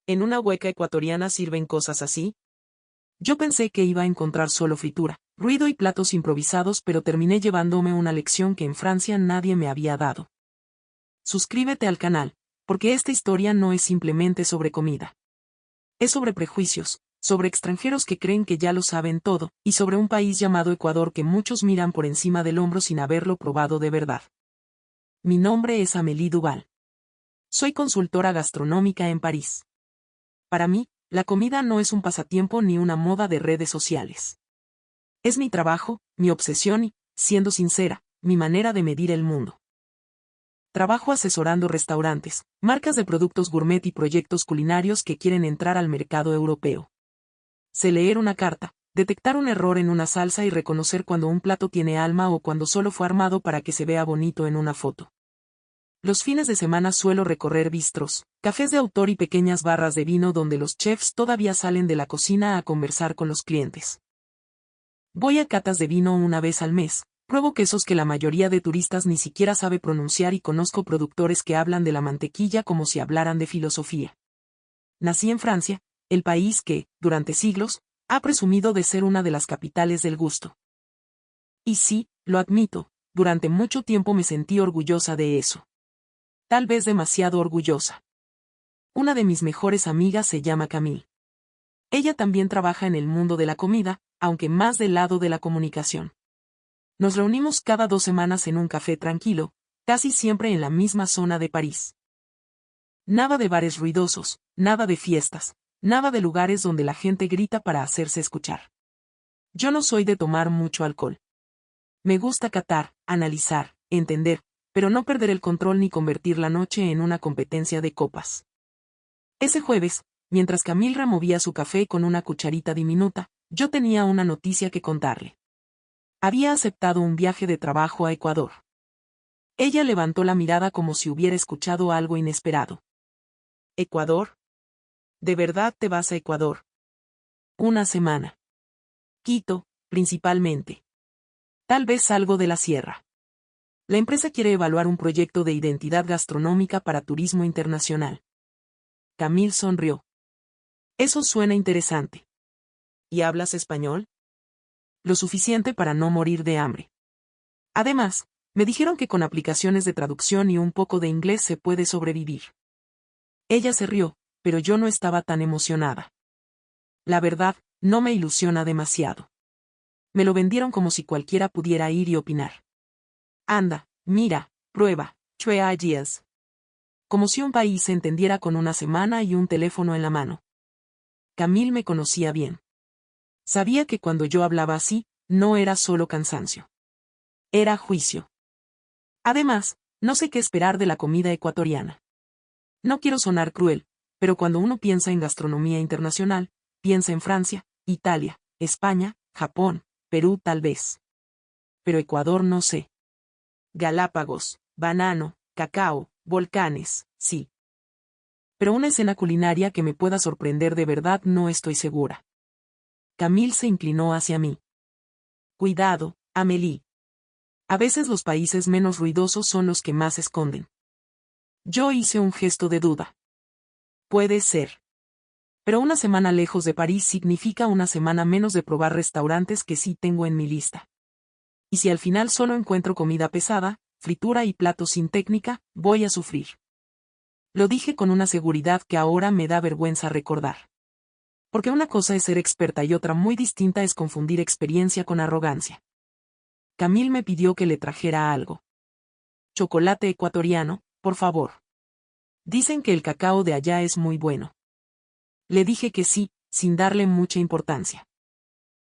¿En una hueca ecuatoriana sirven cosas así? Yo pensé que iba a encontrar solo fritura, ruido y platos improvisados, pero terminé llevándome una lección que en Francia nadie me había dado. Suscríbete al canal, porque esta historia no es simplemente sobre comida. Es sobre prejuicios, sobre extranjeros que creen que ya lo saben todo, y sobre un país llamado Ecuador que muchos miran por encima del hombro sin haberlo probado de verdad. Mi nombre es Amélie Duval. Soy consultora gastronómica en París. Para mí, la comida no es un pasatiempo ni una moda de redes sociales. Es mi trabajo, mi obsesión y, siendo sincera, mi manera de medir el mundo. Trabajo asesorando restaurantes, marcas de productos gourmet y proyectos culinarios que quieren entrar al mercado europeo. Sé leer una carta, detectar un error en una salsa y reconocer cuando un plato tiene alma o cuando solo fue armado para que se vea bonito en una foto. Los fines de semana suelo recorrer bistros, cafés de autor y pequeñas barras de vino donde los chefs todavía salen de la cocina a conversar con los clientes. Voy a catas de vino una vez al mes, pruebo quesos que la mayoría de turistas ni siquiera sabe pronunciar y conozco productores que hablan de la mantequilla como si hablaran de filosofía. Nací en Francia, el país que, durante siglos, ha presumido de ser una de las capitales del gusto. Y sí, lo admito, durante mucho tiempo me sentí orgullosa de eso. Tal vez demasiado orgullosa. Una de mis mejores amigas se llama Camille. Ella también trabaja en el mundo de la comida, aunque más del lado de la comunicación. Nos reunimos cada 2 semanas en un café tranquilo, casi siempre en la misma zona de París. Nada de bares ruidosos, nada de fiestas, nada de lugares donde la gente grita para hacerse escuchar. Yo no soy de tomar mucho alcohol. Me gusta catar, analizar, entender, pero no perder el control ni convertir la noche en una competencia de copas. Ese jueves, mientras Camille removía su café con una cucharita diminuta, yo tenía una noticia que contarle. Había aceptado un viaje de trabajo a Ecuador. Ella levantó la mirada como si hubiera escuchado algo inesperado. ¿Ecuador? ¿De verdad te vas a Ecuador? Una semana. Quito, principalmente. Tal vez algo de la sierra. La empresa quiere evaluar un proyecto de identidad gastronómica para turismo internacional. Camille sonrió. Eso suena interesante. ¿Y hablas español? Lo suficiente para no morir de hambre. Además, me dijeron que con aplicaciones de traducción y un poco de inglés se puede sobrevivir. Ella se rió, pero yo no estaba tan emocionada. La verdad, no me ilusiona demasiado. Me lo vendieron como si cualquiera pudiera ir y opinar. Anda, mira, prueba, 3 días. Como si un país se entendiera con una semana y un teléfono en la mano. Camille me conocía bien. Sabía que cuando yo hablaba así, no era solo cansancio. Era juicio. Además, no sé qué esperar de la comida ecuatoriana. No quiero sonar cruel, pero cuando uno piensa en gastronomía internacional, piensa en Francia, Italia, España, Japón, Perú tal vez. Pero Ecuador no sé. Galápagos, banano, cacao, volcanes, sí. Pero una escena culinaria que me pueda sorprender de verdad no estoy segura. Camille se inclinó hacia mí. Cuidado, Amélie. A veces los países menos ruidosos son los que más esconden. Yo hice un gesto de duda. Puede ser. Pero una semana lejos de París significa una semana menos de probar restaurantes que sí tengo en mi lista. Y si al final solo encuentro comida pesada, fritura y platos sin técnica, voy a sufrir. Lo dije con una seguridad que ahora me da vergüenza recordar. Porque una cosa es ser experta y otra muy distinta es confundir experiencia con arrogancia. Camille me pidió que le trajera algo. Chocolate ecuatoriano, por favor. Dicen que el cacao de allá es muy bueno. Le dije que sí, sin darle mucha importancia.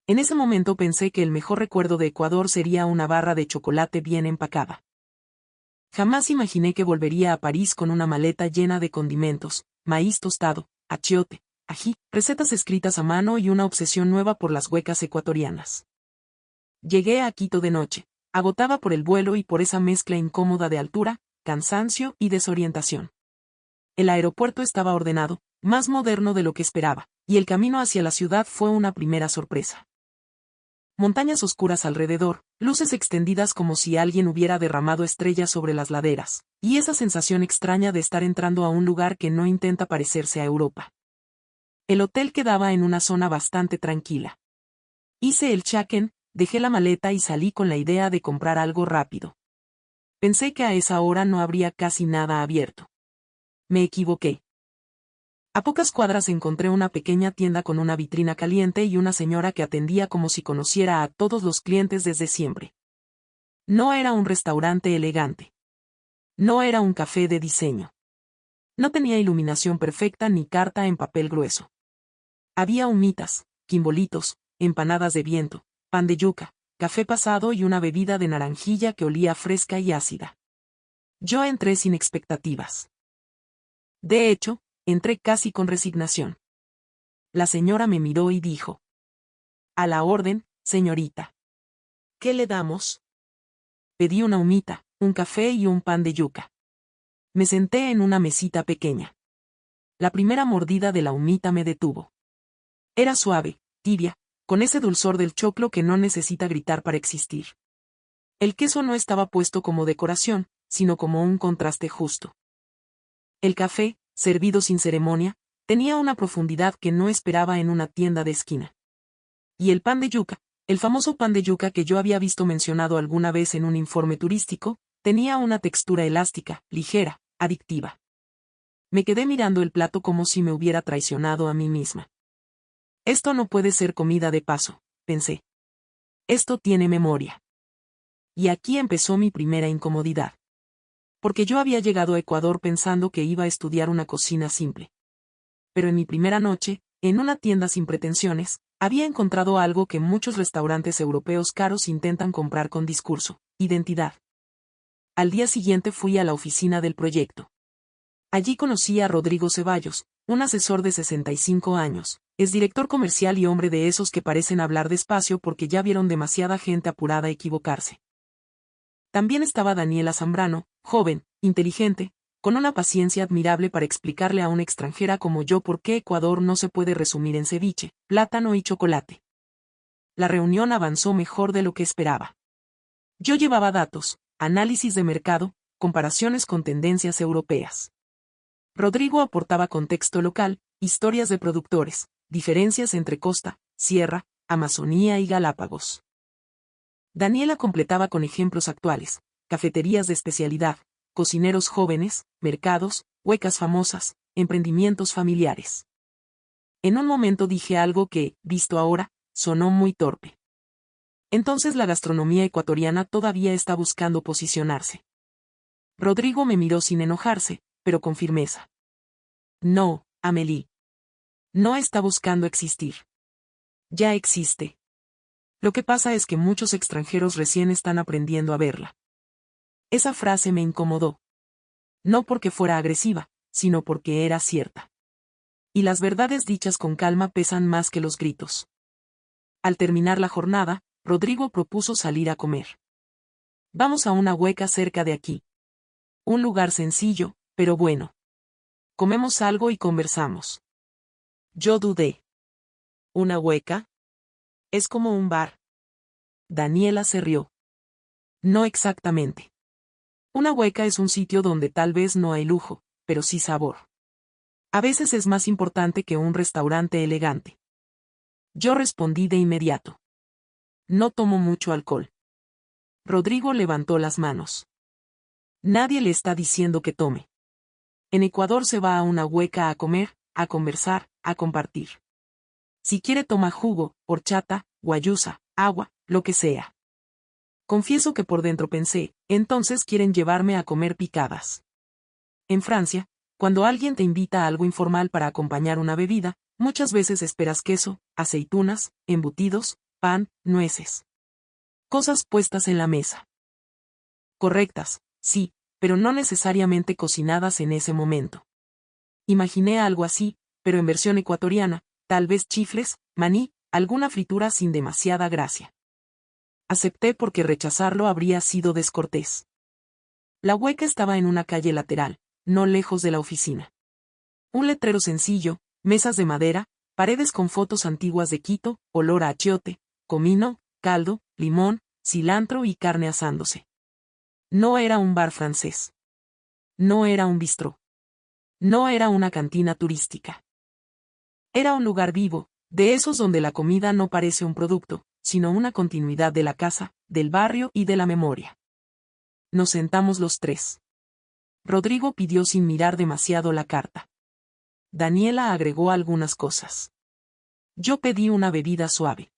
En ese momento pensé que el mejor recuerdo de Ecuador sería una barra de chocolate bien empacada. Jamás imaginé que volvería a París con una maleta llena de condimentos, maíz tostado, achiote, ají, recetas escritas a mano y una obsesión nueva por las huecas ecuatorianas. Llegué a Quito de noche, agotada por el vuelo y por esa mezcla incómoda de altura, cansancio y desorientación. El aeropuerto estaba ordenado, más moderno de lo que esperaba, y el camino hacia la ciudad fue una primera sorpresa. Montañas oscuras alrededor, luces extendidas como si alguien hubiera derramado estrellas sobre las laderas, y esa sensación extraña de estar entrando a un lugar que no intenta parecerse a Europa. El hotel quedaba en una zona bastante tranquila. Hice el check-in, dejé la maleta y salí con la idea de comprar algo rápido. Pensé que a esa hora no habría casi nada abierto. Me equivoqué. A pocas cuadras encontré una pequeña tienda con una vitrina caliente y una señora que atendía como si conociera a todos los clientes desde siempre. No era un restaurante elegante. No era un café de diseño. No tenía iluminación perfecta ni carta en papel grueso. Había humitas, quimbolitos, empanadas de viento, pan de yuca, café pasado y una bebida de naranjilla que olía fresca y ácida. Yo entré sin expectativas. De hecho, entré casi con resignación. La señora me miró y dijo: «A la orden, señorita». «¿Qué le damos?». Pedí una humita, un café y un pan de yuca. Me senté en una mesita pequeña. La primera mordida de la humita me detuvo. Era suave, tibia, con ese dulzor del choclo que no necesita gritar para existir. El queso no estaba puesto como decoración, sino como un contraste justo. El café, servido sin ceremonia, tenía una profundidad que no esperaba en una tienda de esquina. Y el pan de yuca, el famoso pan de yuca que yo había visto mencionado alguna vez en un informe turístico, tenía una textura elástica, ligera, adictiva. Me quedé mirando el plato como si me hubiera traicionado a mí misma. Esto no puede ser comida de paso, pensé. Esto tiene memoria. Y aquí empezó mi primera incomodidad. Porque yo había llegado a Ecuador pensando que iba a estudiar una cocina simple. Pero en mi primera noche, en una tienda sin pretensiones, había encontrado algo que muchos restaurantes europeos caros intentan comprar con discurso: identidad. Al día siguiente fui a la oficina del proyecto. Allí conocí a Rodrigo Ceballos, un asesor de 65 años, es director comercial y hombre de esos que parecen hablar despacio porque ya vieron demasiada gente apurada a equivocarse. También estaba Daniela Zambrano, joven, inteligente, con una paciencia admirable para explicarle a una extranjera como yo por qué Ecuador no se puede resumir en ceviche, plátano y chocolate. La reunión avanzó mejor de lo que esperaba. Yo llevaba datos, análisis de mercado, comparaciones con tendencias europeas. Rodrigo aportaba contexto local, historias de productores, diferencias entre costa, sierra, Amazonía y Galápagos. Daniela completaba con ejemplos actuales: cafeterías de especialidad, cocineros jóvenes, mercados, huecas famosas, emprendimientos familiares. En un momento dije algo que, visto ahora, sonó muy torpe. Entonces la gastronomía ecuatoriana todavía está buscando posicionarse. Rodrigo me miró sin enojarse, pero con firmeza. No, Amélie. No está buscando existir. Ya existe. Lo que pasa es que muchos extranjeros recién están aprendiendo a verla. Esa frase me incomodó. No porque fuera agresiva, sino porque era cierta. Y las verdades dichas con calma pesan más que los gritos. Al terminar la jornada, Rodrigo propuso salir a comer. Vamos a una hueca cerca de aquí. Un lugar sencillo, pero bueno. Comemos algo y conversamos. Yo dudé. ¿Una hueca? Es como un bar. Daniela se rió. No exactamente. Una hueca es un sitio donde tal vez no hay lujo, pero sí sabor. A veces es más importante que un restaurante elegante. Yo respondí de inmediato. No tomo mucho alcohol. Rodrigo levantó las manos. Nadie le está diciendo que tome. En Ecuador se va a una hueca a comer, a conversar, a compartir. Si quiere toma jugo, horchata, guayusa, agua, lo que sea. Confieso que por dentro pensé, entonces quieren llevarme a comer picadas. En Francia, cuando alguien te invita a algo informal para acompañar una bebida, muchas veces esperas queso, aceitunas, embutidos, pan, nueces. Cosas puestas en la mesa. Correctas, sí, pero no necesariamente cocinadas en ese momento. Imaginé algo así, pero en versión ecuatoriana, tal vez chifles, maní, alguna fritura sin demasiada gracia. Acepté porque rechazarlo habría sido descortés. La hueca estaba en una calle lateral, no lejos de la oficina. Un letrero sencillo, mesas de madera, paredes con fotos antiguas de Quito, olor a achiote, comino, caldo, limón, cilantro y carne asándose. No era un bar francés. No era un bistró. No era una cantina turística. Era un lugar vivo, de esos donde la comida no parece un producto, sino una continuidad de la casa, del barrio y de la memoria. Nos sentamos los tres. Rodrigo pidió sin mirar demasiado la carta. Daniela agregó algunas cosas. Yo pedí una bebida suave.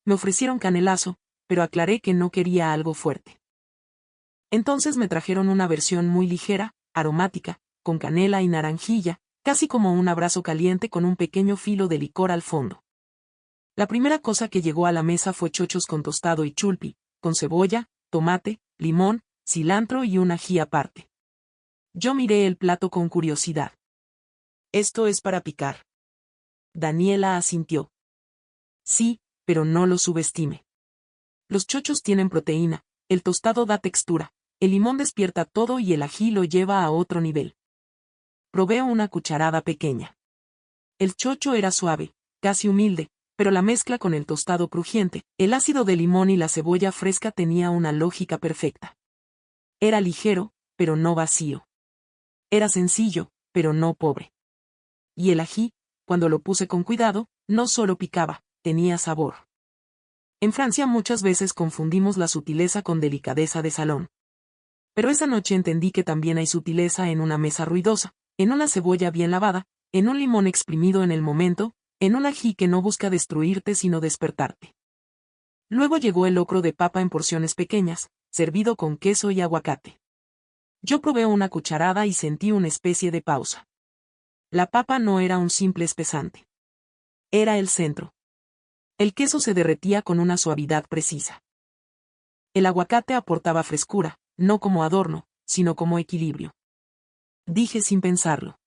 Me ofrecieron canelazo, pero aclaré que no quería algo fuerte. Entonces me trajeron una versión muy ligera, aromática, con canela y naranjilla, casi como un abrazo caliente con un pequeño filo de licor al fondo. La primera cosa que llegó a la mesa fue chochos con tostado y chulpi, con cebolla, tomate, limón, cilantro y un ají aparte. Yo miré el plato con curiosidad. «¿Esto es para picar?». Daniela asintió. «Sí, pero no lo subestime. Los chochos tienen proteína, el tostado da textura, el limón despierta todo y el ají lo lleva a otro nivel». Probé una cucharada pequeña. El chocho era suave, casi humilde, pero la mezcla con el tostado crujiente, el ácido de limón y la cebolla fresca tenía una lógica perfecta. Era ligero, pero no vacío. Era sencillo, pero no pobre. Y el ají, cuando lo puse con cuidado, no solo picaba, tenía sabor. En Francia muchas veces confundimos la sutileza con delicadeza de salón. Pero esa noche entendí que también hay sutileza en una mesa ruidosa, en una cebolla bien lavada, en un limón exprimido en el momento, en un ají que no busca destruirte sino despertarte. Luego llegó el locro de papa en porciones pequeñas, servido con queso y aguacate. Yo probé una cucharada y sentí una especie de pausa. La papa no era un simple espesante. Era el centro. El queso se derretía con una suavidad precisa. El aguacate aportaba frescura, no como adorno, sino como equilibrio. Dije sin pensarlo.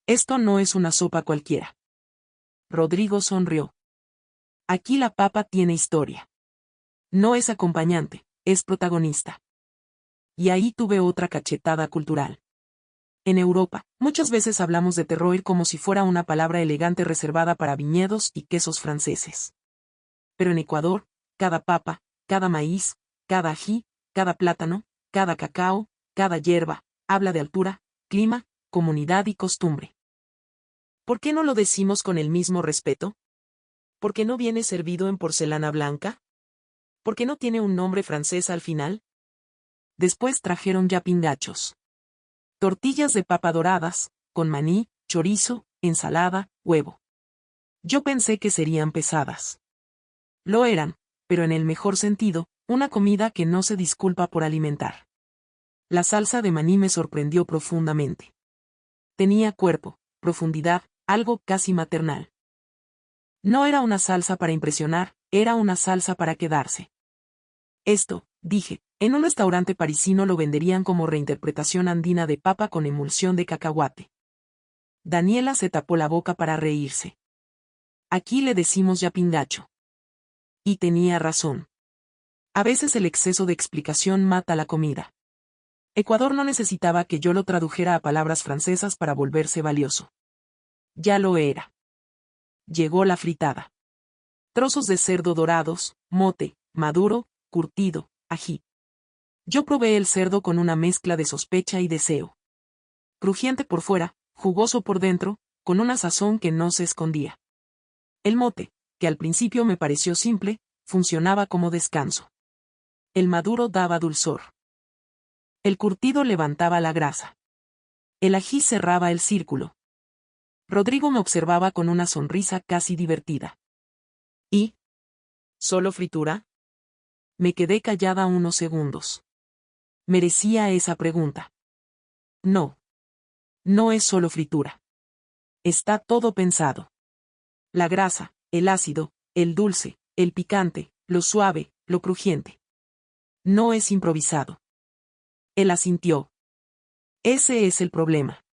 Esto no es una sopa cualquiera. Rodrigo sonrió. Aquí la papa tiene historia. No es acompañante, es protagonista. Y ahí tuve otra cachetada cultural. En Europa, muchas veces hablamos de terroir como si fuera una palabra elegante reservada para viñedos y quesos franceses. Pero en Ecuador, cada papa, cada maíz, cada ají, cada plátano, cada cacao, cada hierba, habla de altura, clima, comunidad y costumbre. ¿Por qué no lo decimos con el mismo respeto? ¿Por qué no viene servido en porcelana blanca? ¿Por qué no tiene un nombre francés al final? Después trajeron yapingachos. Tortillas de papa doradas, con maní, chorizo, ensalada, huevo. Yo pensé que serían pesadas. Lo eran, pero en el mejor sentido, una comida que no se disculpa por alimentar. La salsa de maní me sorprendió profundamente. Tenía cuerpo, profundidad, algo casi maternal. No era una salsa para impresionar, era una salsa para quedarse. Esto, dije, en un restaurante parisino lo venderían como reinterpretación andina de papa con emulsión de cacahuate. Daniela se tapó la boca para reírse. Aquí le decimos yapingacho. Y tenía razón. A veces el exceso de explicación mata la comida. Ecuador no necesitaba que yo lo tradujera a palabras francesas para volverse valioso. Ya lo era. Llegó la fritada. Trozos de cerdo dorados, mote, maduro, curtido, ají. Yo probé el cerdo con una mezcla de sospecha y deseo. Crujiente por fuera, jugoso por dentro, con una sazón que no se escondía. El mote, que al principio me pareció simple, funcionaba como descanso. El maduro daba dulzor. El curtido levantaba la grasa. El ají cerraba el círculo. Rodrigo me observaba con una sonrisa casi divertida. ¿Y? ¿Solo fritura? Me quedé callada unos segundos. Merecía esa pregunta. No. No es solo fritura. Está todo pensado. La grasa, el ácido, el dulce, el picante, lo suave, lo crujiente. No es improvisado. Él asintió. Ese es el problema.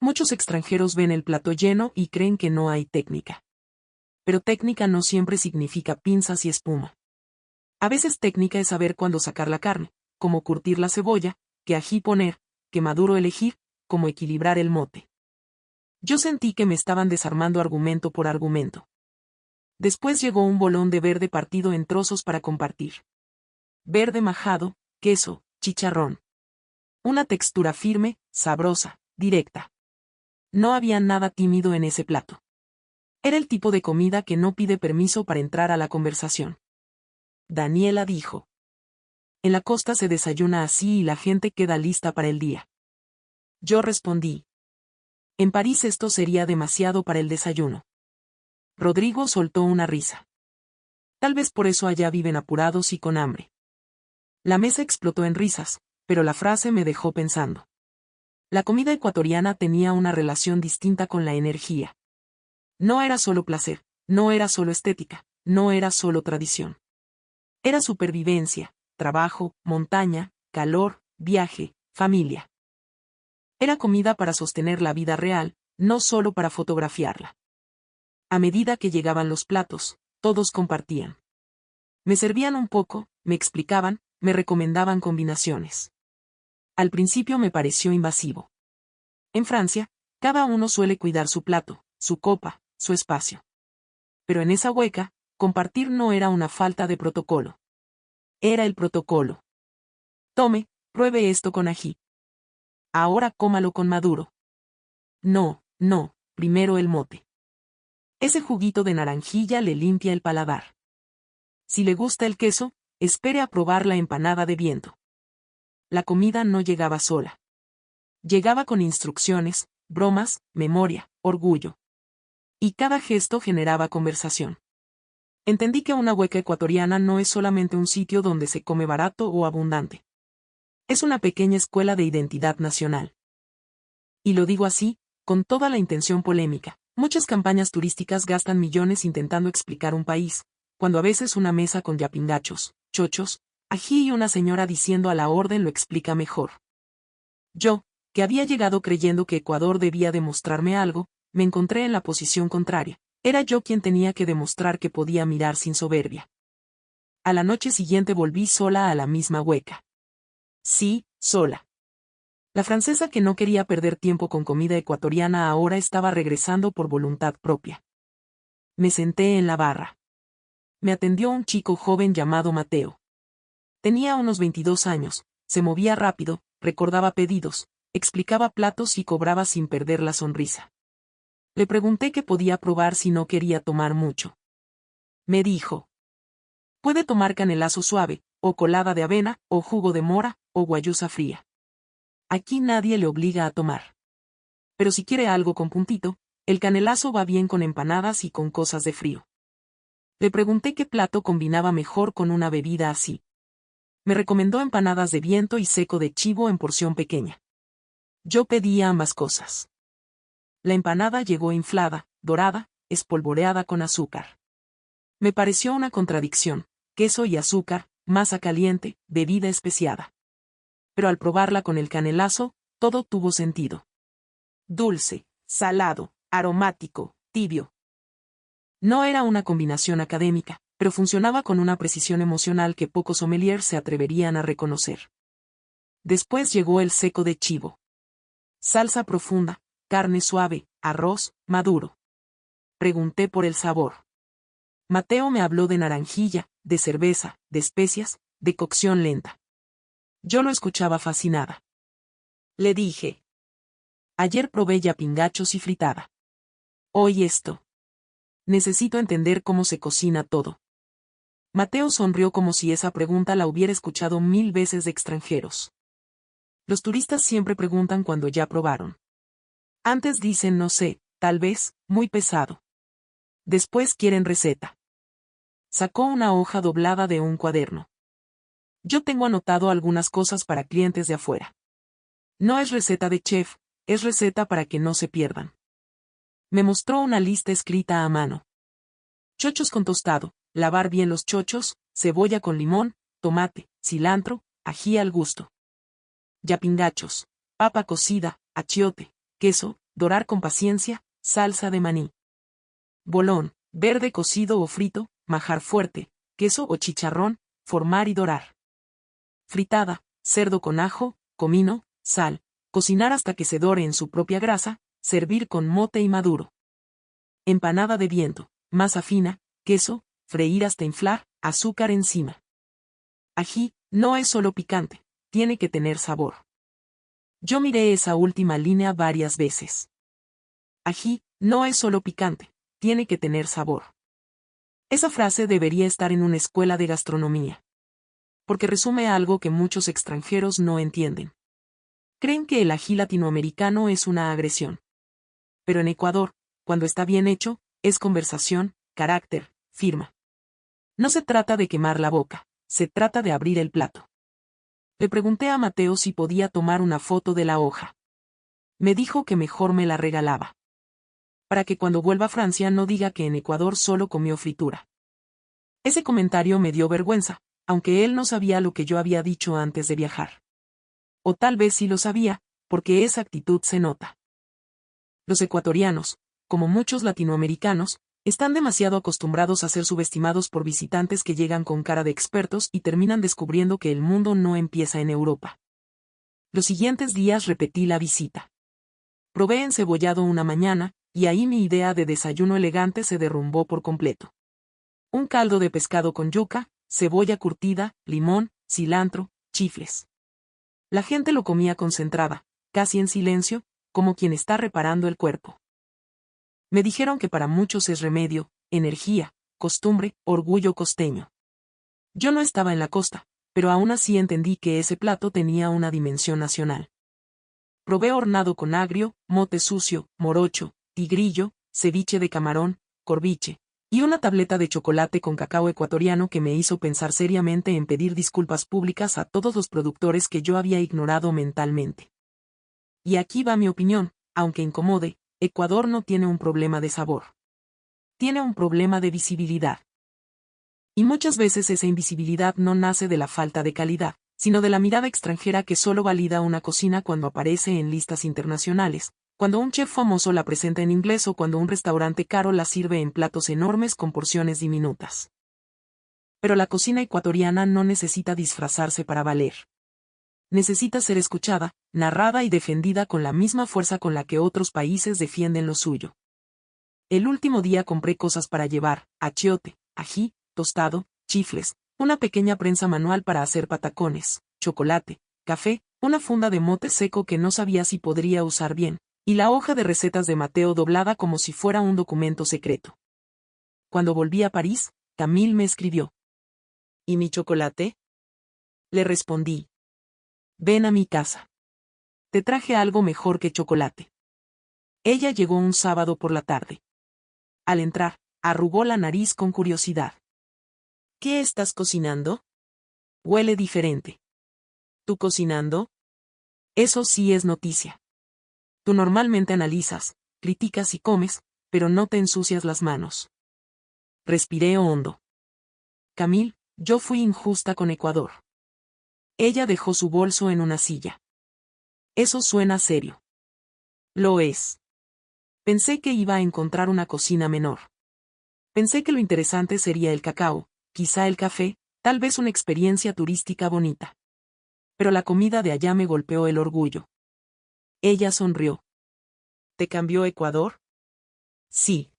Muchos extranjeros ven el plato lleno y creen que no hay técnica. Pero técnica no siempre significa pinzas y espuma. A veces técnica es saber cuándo sacar la carne, cómo curtir la cebolla, qué ají poner, qué maduro elegir, cómo equilibrar el mote. Yo sentí que me estaban desarmando argumento por argumento. Después llegó un bolón de verde partido en trozos para compartir. Verde majado, queso, chicharrón. Una textura firme, sabrosa, directa. No había nada tímido en ese plato. Era el tipo de comida que no pide permiso para entrar a la conversación. Daniela dijo. En la costa se desayuna así y la gente queda lista para el día. Yo respondí. En París esto sería demasiado para el desayuno. Rodrigo soltó una risa. Tal vez por eso allá viven apurados y con hambre. La mesa explotó en risas, pero la frase me dejó pensando. La comida ecuatoriana tenía una relación distinta con la energía. No era solo placer, no era solo estética, no era solo tradición. Era supervivencia, trabajo, montaña, calor, viaje, familia. Era comida para sostener la vida real, no solo para fotografiarla. A medida que llegaban los platos, todos compartían. Me servían un poco, me explicaban, me recomendaban combinaciones. Al principio me pareció invasivo. En Francia, cada uno suele cuidar su plato, su copa, su espacio. Pero en esa hueca, compartir no era una falta de protocolo. Era el protocolo. Tome, pruebe esto con ají. Ahora cómalo con maduro. No, no, primero el mote. Ese juguito de naranjilla le limpia el paladar. Si le gusta el queso, espere a probar la empanada de viento. La comida no llegaba sola. Llegaba con instrucciones, bromas, memoria, orgullo. Y cada gesto generaba conversación. Entendí que una hueca ecuatoriana no es solamente un sitio donde se come barato o abundante. Es una pequeña escuela de identidad nacional. Y lo digo así, con toda la intención polémica. Muchas campañas turísticas gastan millones intentando explicar un país, cuando a veces una mesa con yapingachos, chochos, ají y una señora diciendo a la orden lo explica mejor. Yo, que había llegado creyendo que Ecuador debía demostrarme algo, me encontré en la posición contraria. Era yo quien tenía que demostrar que podía mirar sin soberbia. A la noche siguiente volví sola a la misma hueca. Sí, sola. La francesa que no quería perder tiempo con comida ecuatoriana ahora estaba regresando por voluntad propia. Me senté en la barra. Me atendió un chico joven llamado Mateo. Tenía unos 22 años, se movía rápido, recordaba pedidos, explicaba platos y cobraba sin perder la sonrisa. Le pregunté qué podía probar si no quería tomar mucho. Me dijo. Puede tomar canelazo suave, o colada de avena, o jugo de mora, o guayusa fría. Aquí nadie le obliga a tomar. Pero si quiere algo con puntito, el canelazo va bien con empanadas y con cosas de frío. Le pregunté qué plato combinaba mejor con una bebida así. Me recomendó empanadas de viento y seco de chivo en porción pequeña. Yo pedí ambas cosas. La empanada llegó inflada, dorada, espolvoreada con azúcar. Me pareció una contradicción, queso y azúcar, masa caliente, bebida especiada. Pero al probarla con el canelazo, todo tuvo sentido. Dulce, salado, aromático, tibio. No era una combinación académica, pero funcionaba con una precisión emocional que pocos sommeliers se atreverían a reconocer. Después llegó el seco de chivo. Salsa profunda, carne suave, arroz, maduro. Pregunté por el sabor. Mateo me habló de naranjilla, de cerveza, de especias, de cocción lenta. Yo lo escuchaba fascinada. Le dije. Ayer probé yapingachos y fritada. Hoy esto. Necesito entender cómo se cocina todo. Mateo sonrió como si esa pregunta la hubiera escuchado 1000 veces de extranjeros. Los turistas siempre preguntan cuando ya probaron. Antes dicen no sé, tal vez, muy pesado. Después quieren receta. Sacó una hoja doblada de un cuaderno. Yo tengo anotado algunas cosas para clientes de afuera. No es receta de chef, es receta para que no se pierdan. Me mostró una lista escrita a mano. Chochos con tostado, lavar bien los chochos, cebolla con limón, tomate, cilantro, ají al gusto. Yapingachos, papa cocida, achiote, queso, dorar con paciencia, salsa de maní. Bolón, verde cocido o frito, majar fuerte, queso o chicharrón, formar y dorar. Fritada, cerdo con ajo, comino, sal, cocinar hasta que se dore en su propia grasa, servir con mote y maduro. Empanada de viento, masa fina, queso, freír hasta inflar, azúcar encima. Ají, no es solo picante, tiene que tener sabor. Yo miré esa última línea varias veces. Ají, no es solo picante, tiene que tener sabor. Esa frase debería estar en una escuela de gastronomía. Porque resume algo que muchos extranjeros no entienden. Creen que el ají latinoamericano es una agresión. Pero en Ecuador, cuando está bien hecho, es conversación, carácter, firma. No se trata de quemar la boca, se trata de abrir el plato. Le pregunté a Mateo si podía tomar una foto de la hoja. Me dijo que mejor me la regalaba. Para que cuando vuelva a Francia no diga que en Ecuador solo comió fritura. Ese comentario me dio vergüenza, aunque él no sabía lo que yo había dicho antes de viajar. O tal vez sí lo sabía, porque esa actitud se nota. Los ecuatorianos, como muchos latinoamericanos, están demasiado acostumbrados a ser subestimados por visitantes que llegan con cara de expertos y terminan descubriendo que el mundo no empieza en Europa. Los siguientes días repetí la visita. Probé encebollado una mañana, y ahí mi idea de desayuno elegante se derrumbó por completo. Un caldo de pescado con yuca, cebolla curtida, limón, cilantro, chifles. La gente lo comía concentrada, casi en silencio, como quien está reparando el cuerpo. Me dijeron que para muchos es remedio, energía, costumbre, orgullo costeño. Yo no estaba en la costa, pero aún así entendí que ese plato tenía una dimensión nacional. Probé hornado con agrio, mote sucio, morocho, tigrillo, ceviche de camarón, corviche, y una tableta de chocolate con cacao ecuatoriano que me hizo pensar seriamente en pedir disculpas públicas a todos los productores que yo había ignorado mentalmente. Y aquí va mi opinión, aunque incomode, Ecuador no tiene un problema de sabor. Tiene un problema de visibilidad. Y muchas veces esa invisibilidad no nace de la falta de calidad, sino de la mirada extranjera que solo valida una cocina cuando aparece en listas internacionales, cuando un chef famoso la presenta en inglés o cuando un restaurante caro la sirve en platos enormes con porciones diminutas. Pero la cocina ecuatoriana no necesita disfrazarse para valer. Necesita ser escuchada, narrada y defendida con la misma fuerza con la que otros países defienden lo suyo. El último día compré cosas para llevar: achiote, ají, tostado, chifles, una pequeña prensa manual para hacer patacones, chocolate, café, una funda de mote seco que no sabía si podría usar bien, y la hoja de recetas de Mateo doblada como si fuera un documento secreto. Cuando volví a París, Camille me escribió. ¿Y mi chocolate? Le respondí. Ven a mi casa. Te traje algo mejor que chocolate. Ella llegó un sábado por la tarde. Al entrar, arrugó la nariz con curiosidad. ¿Qué estás cocinando? Huele diferente. ¿Tú cocinando? Eso sí es noticia. Tú normalmente analizas, criticas y comes, pero no te ensucias las manos. Respiré hondo. Camille, yo fui injusta con Ecuador. Ella dejó su bolso en una silla. Eso suena serio. Lo es. Pensé que iba a encontrar una cocina menor. Pensé que lo interesante sería el cacao, quizá el café, tal vez una experiencia turística bonita. Pero la comida de allá me golpeó el orgullo. Ella sonrió. ¿Te cambió Ecuador? Sí.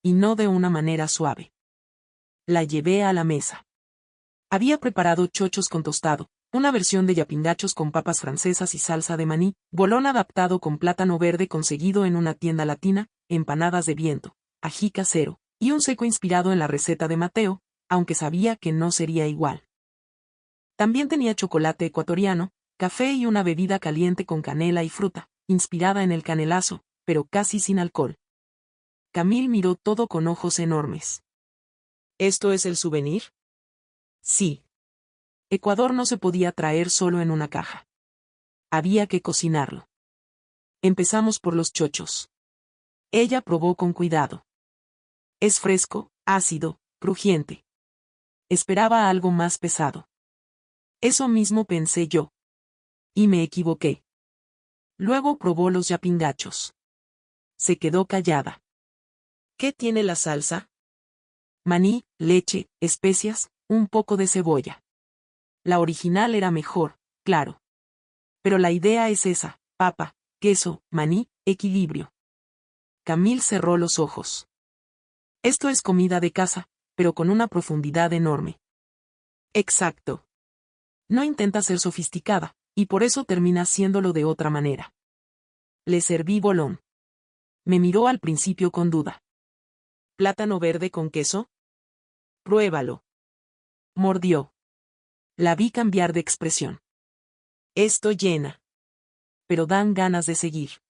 Y no de una manera suave. La llevé a la mesa. Había preparado chochos con tostado, una versión de yapingachos con papas francesas y salsa de maní, bolón adaptado con plátano verde conseguido en una tienda latina, empanadas de viento, ají casero, y un seco inspirado en la receta de Mateo, aunque sabía que no sería igual. También tenía chocolate ecuatoriano, café y una bebida caliente con canela y fruta, inspirada en el canelazo, pero casi sin alcohol. Camille miró todo con ojos enormes. ¿Esto es el souvenir? Sí. Ecuador no se podía traer solo en una caja. Había que cocinarlo. Empezamos por los chochos. Ella probó con cuidado. Es fresco, ácido, crujiente. Esperaba algo más pesado. Eso mismo pensé yo. Y me equivoqué. Luego probó los yapingachos. Se quedó callada. ¿Qué tiene la salsa? Maní, leche, especias, un poco de cebolla. La original era mejor, claro. Pero la idea es esa: papa, queso, maní, equilibrio. Camille cerró los ojos. Esto es comida de casa, pero con una profundidad enorme. Exacto. No intenta ser sofisticada, y por eso termina haciéndolo de otra manera. Le serví bolón. Me miró al principio con duda. ¿Plátano verde con queso? Pruébalo. Mordió. La vi cambiar de expresión. Esto llena. Pero dan ganas de seguir.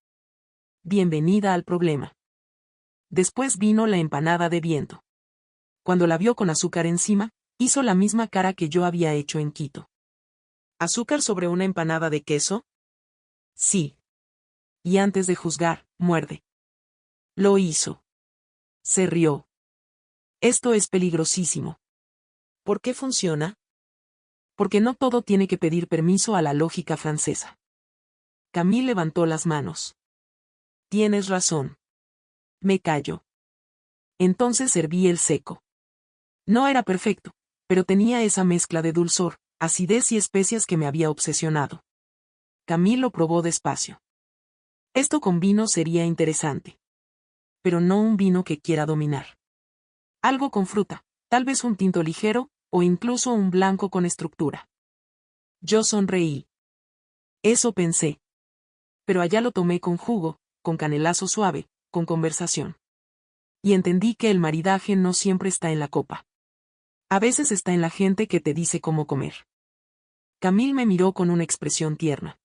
Bienvenida al problema. Después vino la empanada de viento. Cuando la vio con azúcar encima, hizo la misma cara que yo había hecho en Quito. ¿Azúcar sobre una empanada de queso? Sí. Y antes de juzgar, muerde. Lo hizo. Se rió. Esto es peligrosísimo. ¿Por qué funciona? Porque no todo tiene que pedir permiso a la lógica francesa. Camille levantó las manos. Tienes razón. Me callo. Entonces serví el seco. No era perfecto, pero tenía esa mezcla de dulzor, acidez y especias que me había obsesionado. Camille lo probó despacio. Esto con vino sería interesante. Pero no un vino que quiera dominar. Algo con fruta, tal vez un tinto ligero, o incluso un blanco con estructura. Yo sonreí. Eso pensé. Pero allá lo tomé con jugo, con canelazo suave, con conversación. Y entendí que el maridaje no siempre está en la copa. A veces está en la gente que te dice cómo comer. Camille me miró con una expresión tierna.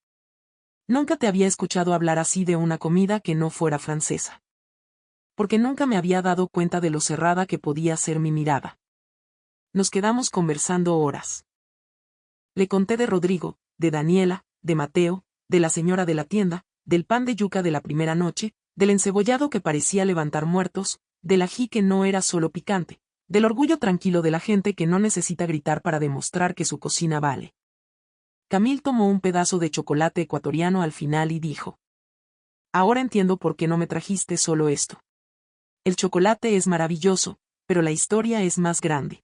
Nunca te había escuchado hablar así de una comida que no fuera francesa. Porque nunca me había dado cuenta de lo cerrada que podía ser mi mirada. Nos quedamos conversando horas. Le conté de Rodrigo, de Daniela, de Mateo, de la señora de la tienda, del pan de yuca de la primera noche, del encebollado que parecía levantar muertos, del ají que no era solo picante, del orgullo tranquilo de la gente que no necesita gritar para demostrar que su cocina vale. Camille tomó un pedazo de chocolate ecuatoriano al final y dijo: Ahora entiendo por qué no me trajiste solo esto. El chocolate es maravilloso, pero la historia es más grande.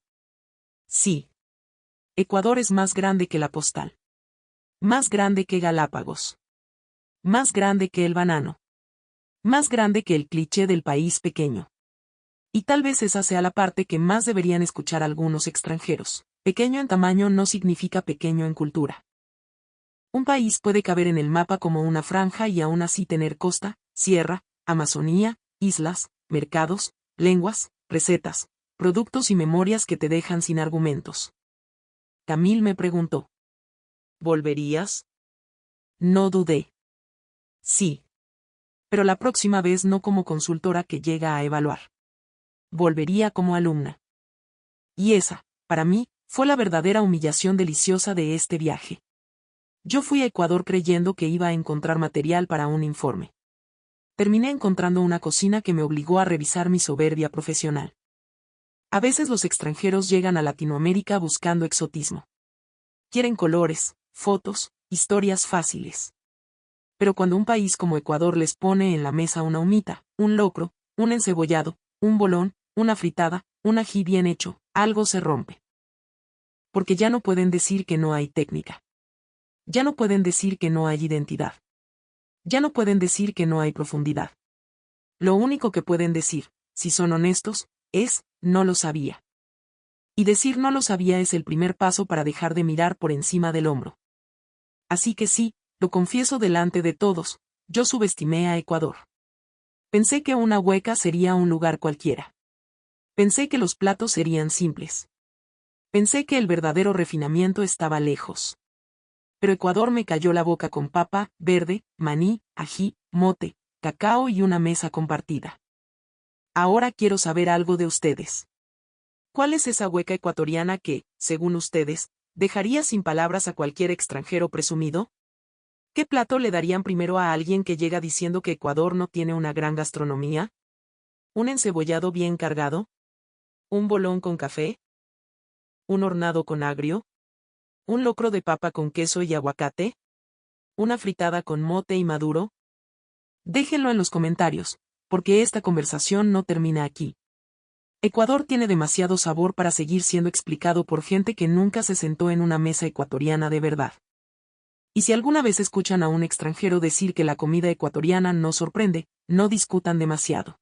Sí. Ecuador es más grande que la postal. Más grande que Galápagos. Más grande que el banano. Más grande que el cliché del país pequeño. Y tal vez esa sea la parte que más deberían escuchar algunos extranjeros. Pequeño en tamaño no significa pequeño en cultura. Un país puede caber en el mapa como una franja y aún así tener costa, sierra, Amazonía, islas, mercados, lenguas, recetas, productos y memorias que te dejan sin argumentos. Camille me preguntó: ¿volverías? No dudé. Sí. Pero la próxima vez no como consultora que llega a evaluar. Volvería como alumna. Y esa, para mí, fue la verdadera humillación deliciosa de este viaje. Yo fui a Ecuador creyendo que iba a encontrar material para un informe. Terminé encontrando una cocina que me obligó a revisar mi soberbia profesional. A veces los extranjeros llegan a Latinoamérica buscando exotismo. Quieren colores, fotos, historias fáciles. Pero cuando un país como Ecuador les pone en la mesa una humita, un locro, un encebollado, un bolón, una fritada, un ají bien hecho, algo se rompe. Porque ya no pueden decir que no hay técnica. Ya no pueden decir que no hay identidad. Ya no pueden decir que no hay profundidad. Lo único que pueden decir, si son honestos, es, no lo sabía. Y decir no lo sabía es el primer paso para dejar de mirar por encima del hombro. Así que sí, lo confieso delante de todos, yo subestimé a Ecuador. Pensé que una hueca sería un lugar cualquiera. Pensé que los platos serían simples. Pensé que el verdadero refinamiento estaba lejos. Pero Ecuador me cayó la boca con papa, verde, maní, ají, mote, cacao y una mesa compartida. Ahora quiero saber algo de ustedes. ¿Cuál es esa hueca ecuatoriana que, según ustedes, dejaría sin palabras a cualquier extranjero presumido? ¿Qué plato le darían primero a alguien que llega diciendo que Ecuador no tiene una gran gastronomía? ¿Un encebollado bien cargado? ¿Un bolón con café? ¿Un hornado con agrio? ¿Un locro de papa con queso y aguacate? ¿Una fritada con mote y maduro? Déjenlo en los comentarios, porque esta conversación no termina aquí. Ecuador tiene demasiado sabor para seguir siendo explicado por gente que nunca se sentó en una mesa ecuatoriana de verdad. Y si alguna vez escuchan a un extranjero decir que la comida ecuatoriana no sorprende, no discutan demasiado.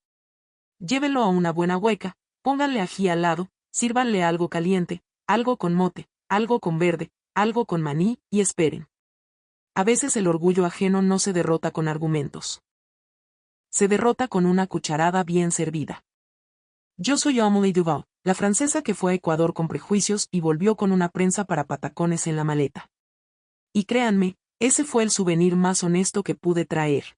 Llévenlo a una buena hueca, pónganle ají al lado, sírvanle algo caliente, algo con mote, algo con verde, algo con maní, y esperen. A veces el orgullo ajeno no se derrota con argumentos. Se derrota con una cucharada bien servida. Yo soy Amélie Duval, la francesa que fue a Ecuador con prejuicios y volvió con una prensa para patacones en la maleta. Y créanme, ese fue el souvenir más honesto que pude traer.